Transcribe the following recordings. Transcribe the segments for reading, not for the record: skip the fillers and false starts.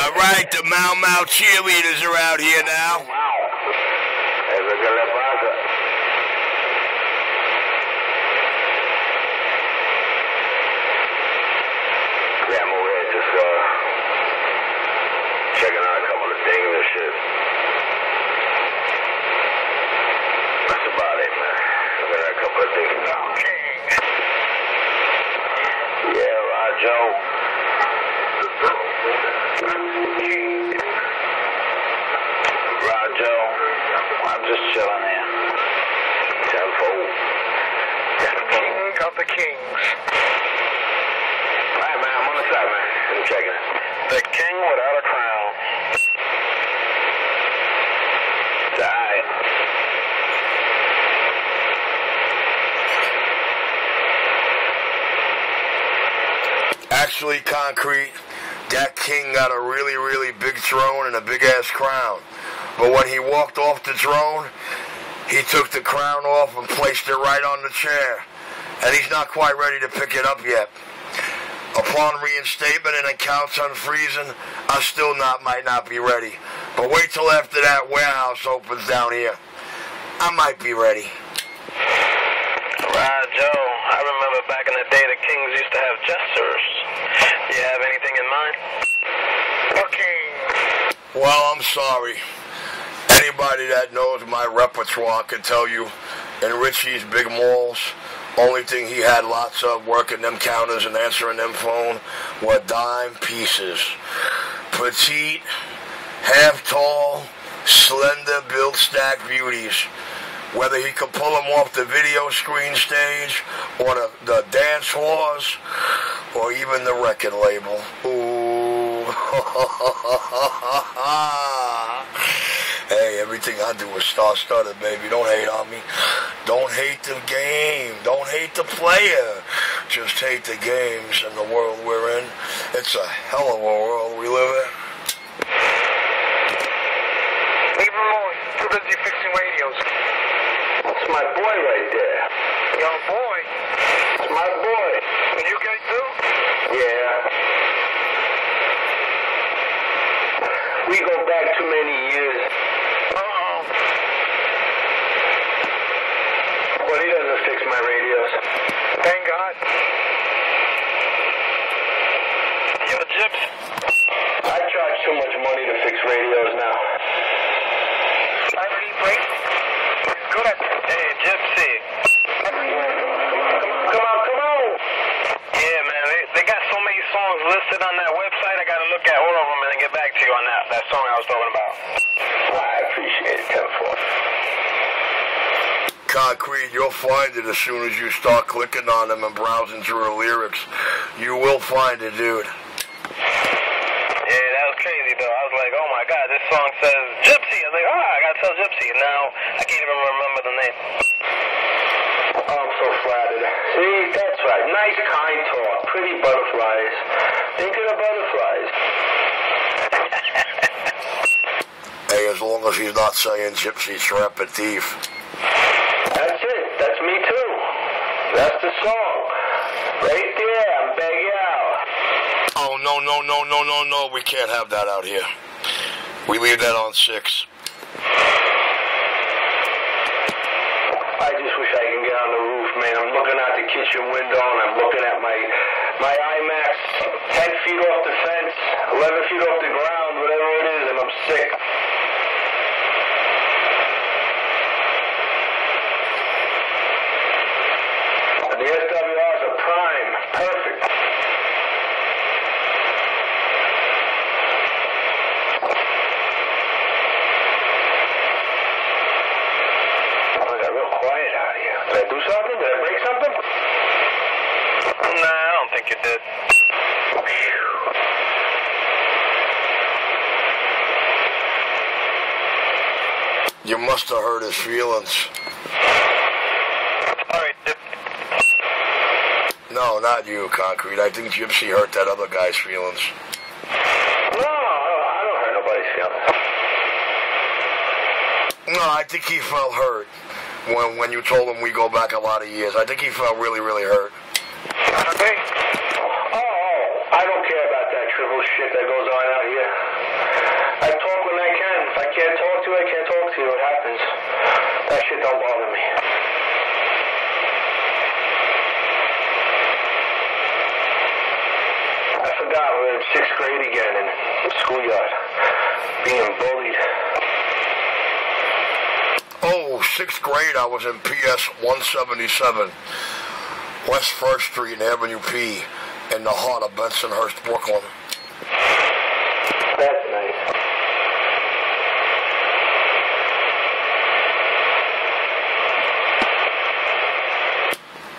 All right, the Mau Mau cheerleaders are out here now. Eso que le pasa. Yeah, I'm over here just checking out a couple of things and shit. That's about it, man. Looking at a couple of things now. Yeah, Rojo. Rojo, I'm just chilling here. Tenfold. The king of the kings. Alright, man, I'm on the side, man. I'm checking it. The king without a crown. It's alright. Actually, Concrete, that king got a really, really big throne and a big-ass crown. But when he walked off the throne, he took the crown off and placed it right on the chair. And he's not quite ready to pick it up yet. Upon reinstatement and accounts unfreezing, I still might not be ready. But wait till after that warehouse opens down here. I might be ready. Right, Joe. I remember back in the day the kings used to have jesters. Do you have anything in mind? Okay. Well, I'm sorry. Anybody that knows my repertoire can tell you in Richie's big malls, only thing he had lots of working them counters and answering them phone were dime pieces. Petite, half tall, slender, built stack beauties. Whether he could pull them off the video screen stage or the dance floors or even the record label. Ooh. Hey, everything I do is star-studded, baby. Don't hate on me. Don't hate the game. Don't hate the player. Just hate the games and the world we're in. It's a hell of a world we live in. Leave him alone. Too busy fixing radios. That's my boy right there. Your boy. It's my boy. And you guys too? Yeah. We go back too many years. Uh-oh. But he doesn't fix my radios. Thank God. Yo, Gyps. I charge too much money to fix radios now. Irony break. He's good at that. Hey, Gypsy. Come on. Yeah, man, they got so many songs listed on that website. I gotta look at all of them and then get back to you on that song I was talking about. Well, I appreciate it, Tenfold. Concrete, you'll find it as soon as you start clicking on them and browsing through her lyrics. You will find it, dude. Yeah, that was crazy, though. I was like, oh my God, this song says Gypsy. I was like, I gotta tell Gypsy. And now I can't even remember the name. Oh, I'm so flattered. See, that's right. Nice, kind talk. Pretty butterflies. Think of the butterflies. Hey, as long as he's not saying gypsy, tramp, and thief. That's it. That's me, too. That's the song. Right there. I'm begging out. Oh, no. We can't have that out here. We leave that on 6. I just wish I could get on the roof, man. I'm looking out the kitchen window and I'm looking at my IMAX 10 feet off the fence, 11 feet off the ground, whatever it is, and I'm sick. And the SWRs are prime, perfect. Quiet out here. Did I do something? Did I break something? Nah, I don't think you did. You must have hurt his feelings. Alright, No, not you, Concrete. I think Gypsy hurt that other guy's feelings. No, I don't hurt nobody's feelings. No, I think he felt hurt when you told him we go back a lot of years. I think he felt really, really hurt. Okay. Oh, I don't care about that triple bullshit that goes on out here. I talk when I can. If I can't talk to you, I can't talk to you. It happens. That shit don't bother me. I forgot we were in 6th grade again in the schoolyard. Being bullied. Oh, 6th grade, I was in PS 177, West 1st Street and Avenue P, in the heart of Bensonhurst, Brooklyn. That's nice.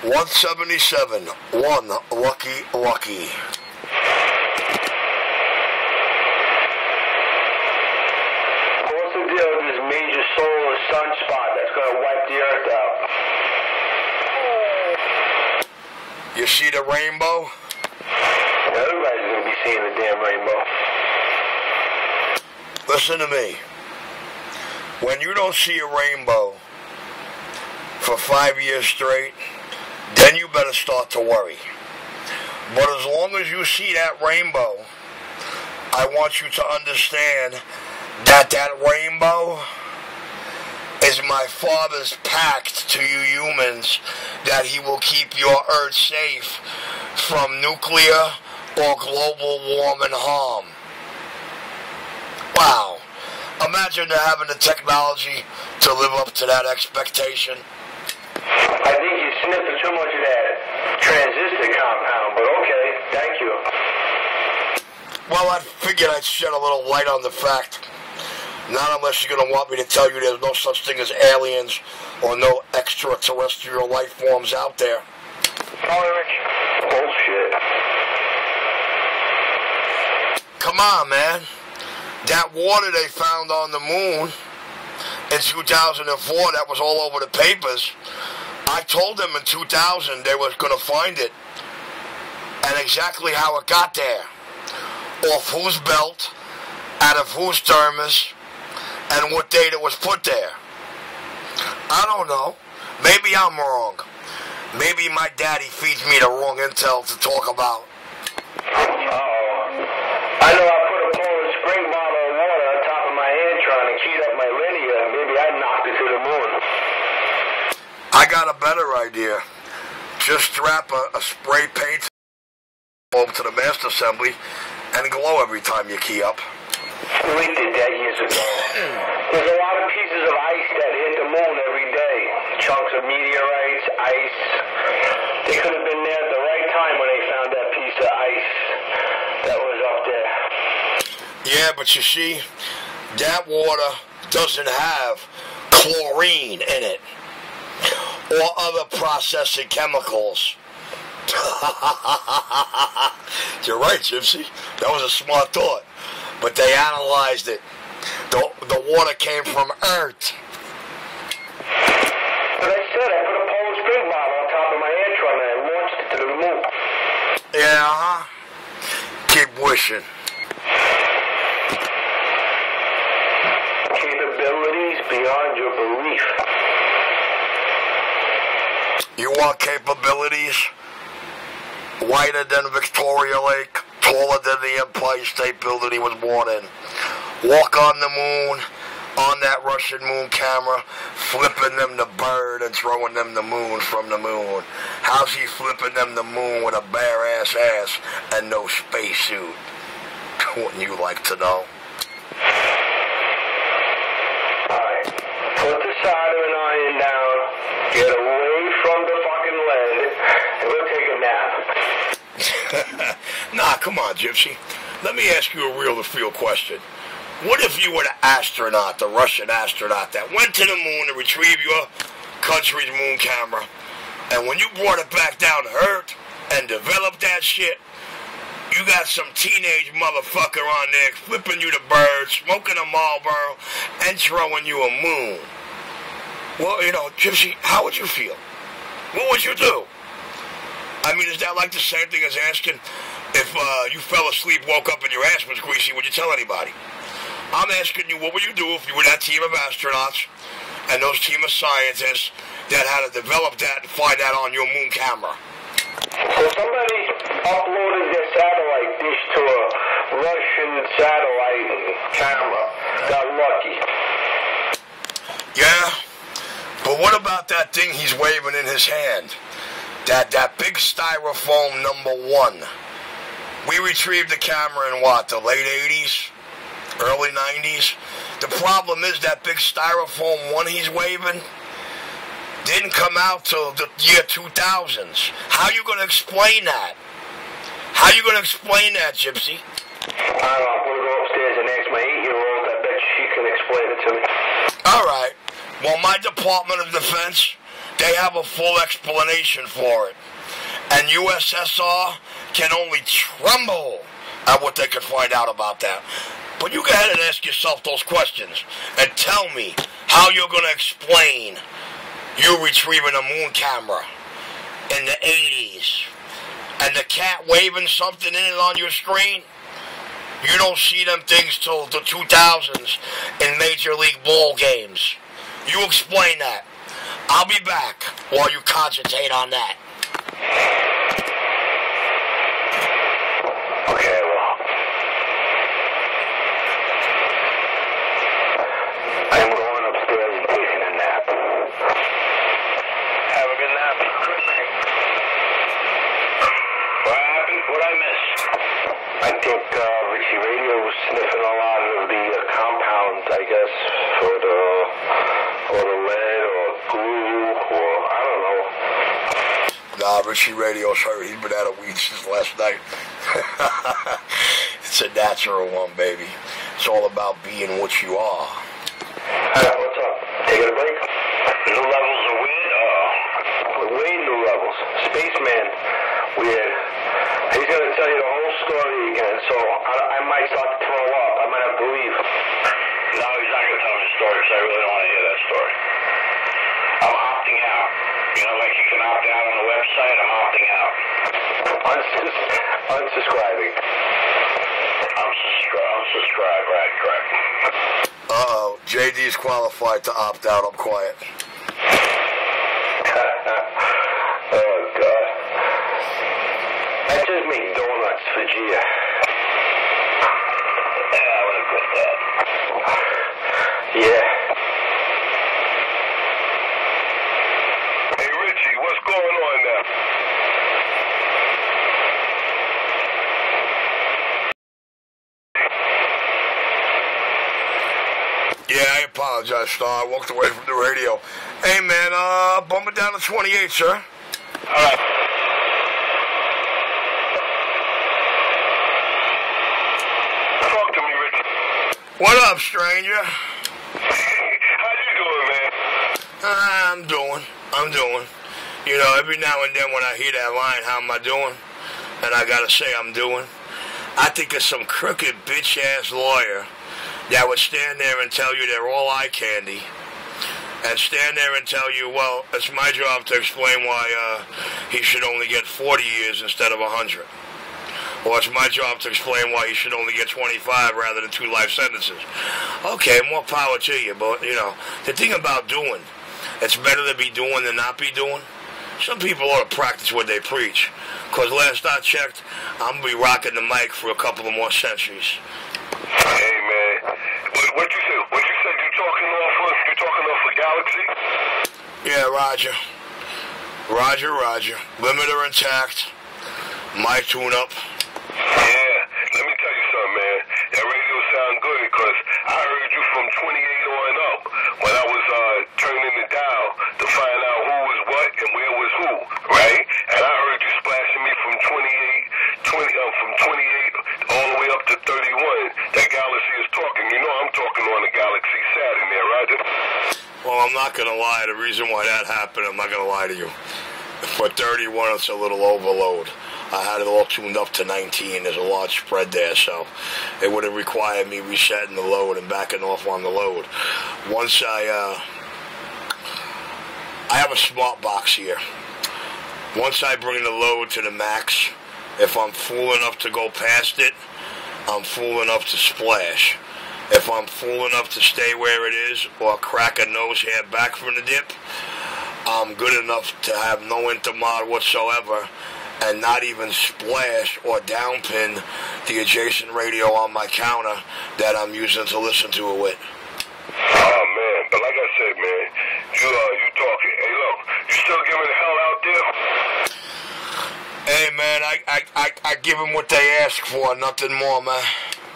.177, one lucky. What's the deal with this major solar sunspot that's going to wipe the earth out? You see the rainbow? Everybody's going to be seeing the damn rainbow. Listen to me. When you don't see a rainbow for 5 years straight, then you better start to worry. But as long as you see that rainbow, I want you to understand that that rainbow is my Father's pact to you humans that he will keep your earth safe from nuclear or global warming harm. Wow. Imagine having the technology to live up to that expectation. I think you're sniffing too much of that transistor compound, but okay, thank you. Well, I figured I'd shed a little light on the fact. Not unless you're going to want me to tell you there's no such thing as aliens or no extraterrestrial life forms out there. Sorry, Rich. Bullshit. Come on, man. That water they found on the moon in 2004, that was all over the papers. I told them in 2000 they was going to find it. And exactly how it got there. Off whose belt, out of whose thermos, and what date it was put there. I don't know. Maybe I'm wrong. Maybe my daddy feeds me the wrong intel to talk about. I know I put a Poland Spring bottle of water on top of my Antron and keyed up my linear, and maybe I knocked it to the moon. I got a better idea. Just strap a spray paint over to the master assembly and glow every time you key up. We did that years ago. There's a lot of pieces of ice that hit the moon every day. Chunks of meteorites, ice. They could have been there at the right time when they found that piece of ice that was up there. Yeah, but you see, that water doesn't have chlorine in it or other processing chemicals. You're right, Gypsy. That was a smart thought. But they analyzed it. The water came from Earth. But I said I put a Poland Spring bottle on top of my Antron and I launched it to the moon. Yeah, Keep wishing. Capabilities beyond your belief. You want capabilities? Wider than Victoria Lake, taller than the Empire State Building he was born in. Walk on the moon, on that Russian moon camera, flipping them the bird and throwing them the moon from the moon. How's he flipping them the moon with a bare ass and no spacesuit? Wouldn't you like to know? Alright, put the soldering iron down, get away from the fucking lead, and we'll take a nap. Nah, come on, Gypsy. Let me ask you a real-to-feel question. What if you were the astronaut, the Russian astronaut, that went to the moon to retrieve your country's moon camera, and when you brought it back down to Earth and developed that shit, you got some teenage motherfucker on there flipping you the bird, smoking a Marlboro, and throwing you a moon? Well, you know, Gypsy, how would you feel? What would you do? I mean, is that like the same thing as asking if you fell asleep, woke up, and your ass was greasy, would you tell anybody? I'm asking you, what would you do if you were that team of astronauts and those team of scientists that had to develop that and find that on your moon camera? So somebody uploaded their satellite dish to a Russian satellite camera. Got lucky. Yeah, but what about that thing he's waving in his hand? That big styrofoam #1. We retrieved the camera in what, the late 80s? Early 90s? The problem is that big styrofoam one he's waving didn't come out till the year 2000s. How you going to explain that? How you going to explain that, Gypsy? I don't know. I'm going to go upstairs and ask my 8-year-old. I bet she can explain it to me. All right. Well, my Department of Defense, they have a full explanation for it. And USSR can only tremble at what they can find out about that. But you go ahead and ask yourself those questions and tell me how you're going to explain you retrieving a moon camera in the 80s and the cat waving something in it on your screen. You don't see them things till the 2000s in Major League ball games. You explain that. I'll be back while you cogitate on that. Okay, well, I'm going upstairs and taking a nap. Have a good nap. What happened? What'd I miss? I think Richie Radio was sniffing a lot of the compounds, I guess, for the lead or glue or I don't know. Nah, Richie Radio's hurt. He's been out of weed since last night. It's a natural one, baby. It's all about being what you are. What's up? Taking a break? New levels of weed? Way new levels. Spaceman, weird. He's going to tell you the whole story again, so I might start to throw up. I might have to leave. No, he's not going to tell me the story, because I really don't want to hear that story. I'm opting out. You know, like you can opt out on the website, I'm opting out. Unsubscribing. I'm subscribed, right, correct. Uh-oh, JD's qualified to opt out. I'm quiet. Oh, God. I just make donuts for Gia. Yeah, I would have quit that. Yeah. Hey, Richie, what's going on now? Yeah, I apologize, Star. I walked away from the radio. Hey, man, bump it down to 28, sir. All right. Talk to me, Richie. What up, stranger? How you doing, man? I'm doing. You know, every now and then when I hear that line, how am I doing? And I gotta say I'm doing. I think it's some crooked bitch-ass lawyer that would stand there and tell you they're all eye candy, and stand there and tell you, well, it's my job to explain why he should only get 40 years instead of 100. Or it's my job to explain why he should only get 25 rather than 2 life sentences. Okay, more power to you, but, you know, the thing about doing, it's better to be doing than not be doing. Some people ought to practice what they preach, because last I checked, I'm going to be rocking the mic for a couple of more centuries. Hey, man. What you said? What you said? You talking off a Galaxy? Yeah, Roger. Roger. Limiter intact. Mic tune-up. Yeah. Let me tell you something, man. That radio sound good because I heard you from 28 on up when I was turning the dial to find out who was what and where was who, right? And I heard you splashing me from 28 all the way up to 31. That Galaxy is talking. You know I'm talking on the Galaxy Sat in there, Roger. Well, I'm not going to lie. The reason why that happened, I'm not going to lie to you. For 31, it's a little overload. I had it all tuned up to 19. There's a large spread there, so it would have required me resetting the load and backing off on the load. Once I have a smart box here. Once I bring the load to the max, if I'm fool enough to go past it, I'm fool enough to splash. If I'm fool enough to stay where it is or crack a nose hair back from the dip, I'm good enough to have no intermod whatsoever and not even splash or downpin the adjacent radio on my counter that I'm using to listen to it with. Oh, man. But like I said, man, you talking. Hey, look, you still giving hell out there? Hey, man, I give them what they ask for, nothing more, man.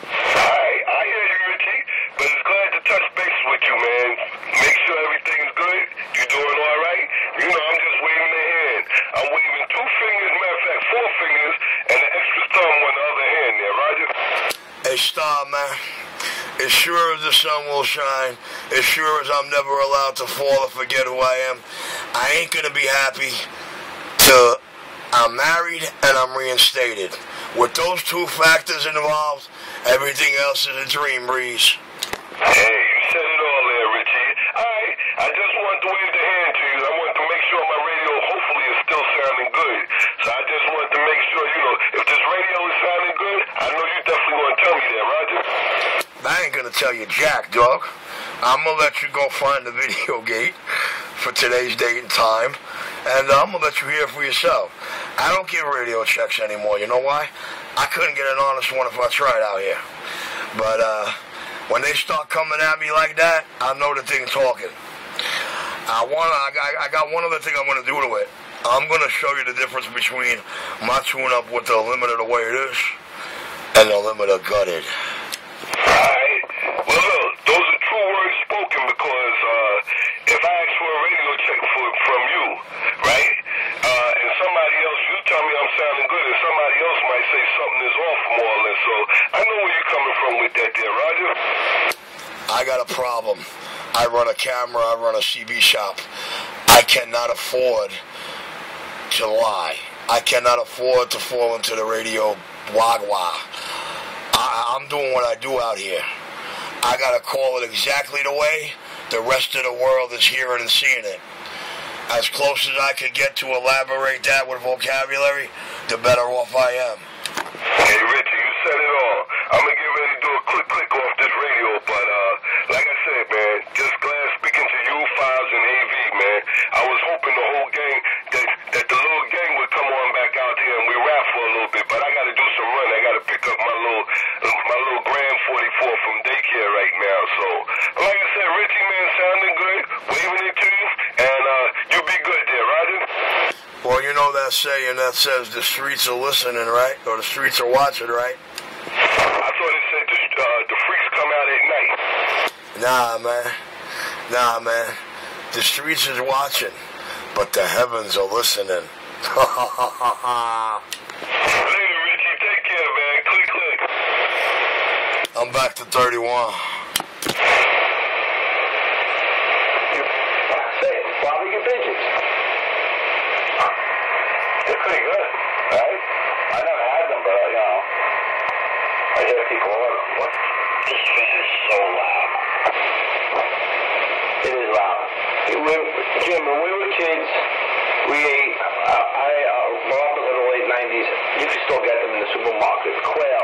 Alright, I hear you, Richie, but it's glad to touch base with you, man. Make sure everything's good. You doing all right? You know, I'm just waving the hand. I'm waving 2 fingers, matter of fact, 4 fingers, and an extra thumb on the other hand there, Roger? Hey, Star, man, as sure as the sun will shine, as sure as I'm never allowed to fall or forget who I am, I ain't gonna be happy till I'm married and I'm reinstated. With those 2 factors involved, everything else is a dream breeze. Hey, you said it all there, Richie. Alright, I just wanted to wave the hand to you. I wanted to make sure my radio hopefully is still sounding good. So I just wanted to make sure, you know, if this radio is sounding good, I know you definitely want to tell me that, Roger. I ain't gonna tell you jack, dog. I'm gonna let you go find the video gate for today's date and time, and I'm gonna let you hear it for yourself. I don't give radio checks anymore. You know why? I couldn't get an honest one if I tried out here. But when they start coming at me like that, I know the thing talking. I got one other thing I'm gonna do to it. I'm gonna show you the difference between my tune-up with the limiter the way it is and the limiter gutted. Alright. Well, look, those are true words spoken because if I ask for a radio check from you, right, and somebody else, you tell me I'm sounding good, and somebody else might say something is off more or less. So I know where you're coming from with that there, Roger. I got a problem. I run a camera, I run a CB shop. I cannot afford to lie. I cannot afford to fall into the radio wah-wah. I'm doing what I do out here. I gotta call it exactly the way the rest of the world is hearing and seeing it. As close as I could get to elaborate that with vocabulary, the better off I am. Hey, Richie, you said it all. I'm gonna get ready to do a quick click off this radio, but like I said, man, just glad speaking to you, Files, and AV, man. I was hoping the whole gang, that the little gang would come on back out here and we rap for a little bit, but I gotta do some run. I gotta pick up my little Grand 44 from daycare right now. So, like I said, Richie, man, sounding good, waving it to you, and you be good there, Roger? Well, you know that saying that says the streets are listening, right? Or the streets are watching, right? I thought it said the freaks come out at night. Nah, man. The streets is watching, but the heavens are listening. Later, Richie. Take care, man. Click, click. I'm back to 31. Bobby, your pigeons. They're pretty good, right? I never had them, but, you know, I hear people order them. What? This fan is so loud. It is loud. Jim, when we were kids, we ate, well, up in the late 90s, you could still get them in the supermarket. Quail,